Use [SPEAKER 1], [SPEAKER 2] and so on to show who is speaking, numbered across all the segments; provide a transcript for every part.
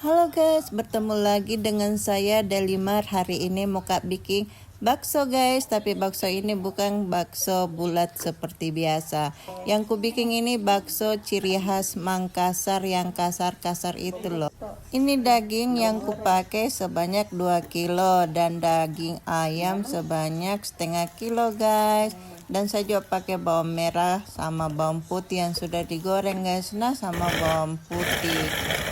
[SPEAKER 1] Halo guys, bertemu lagi dengan saya Delimar. Hari ini mau bikin bakso guys, tapi bakso ini bukan bakso bulat seperti biasa. Yang ku bikin ini bakso ciri khas Mangkasar yang kasar-kasar itu loh. Ini daging yang ku pakai sebanyak 2 kilo dan daging ayam sebanyak setengah kilo guys. Dan saya juga pakai bawang merah sama bawang putih yang sudah digoreng guys, nah sama bawang putih.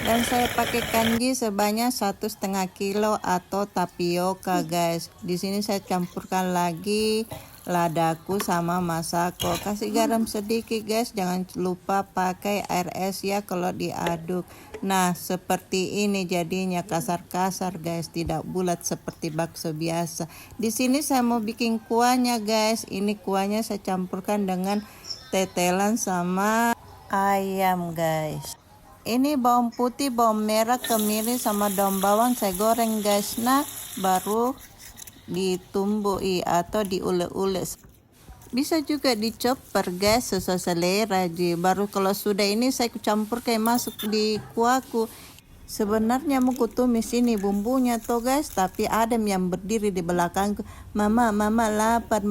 [SPEAKER 1] Dan saya pakai kanji sebanyak 1,5 kilo atau tapioka guys. Di sini saya campurkan lagi ladaku sama masako. Kasih garam sedikit guys, jangan lupa pakai air es ya kalau diaduk. Nah seperti ini jadinya, kasar-kasar guys, tidak bulat seperti bakso biasa. Di sini saya mau bikin kuahnya guys. Ini kuahnya saya campurkan dengan tetelan sama ayam guys. Ini bawang putih, bawang merah, kemiri sama daun bawang saya goreng guys. Nah baru ditumbui atau diulek-ulek. Bisa juga dicopper guys, sesuai selera ji. Baru kalau sudah ini saya campur kayak masuk di kuahku. Sebenarnya mau kutumis ini bumbunya tuh guys, tapi ada yang berdiri di belakangku. Mama lapar.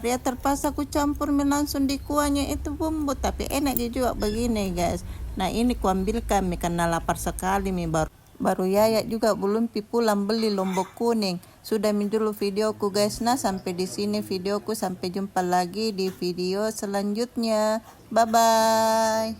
[SPEAKER 1] Ya terpaksa aku campur langsung di kuahnya itu bumbu, tapi enak juga begini guys. Nah ini kuambilkan karena lapar sekali baru Yaya juga belum pulang beli lombok kuning. Sudah dulu videoku guys. Nah sampai di sini videoku, sampai jumpa lagi di video selanjutnya. Bye bye.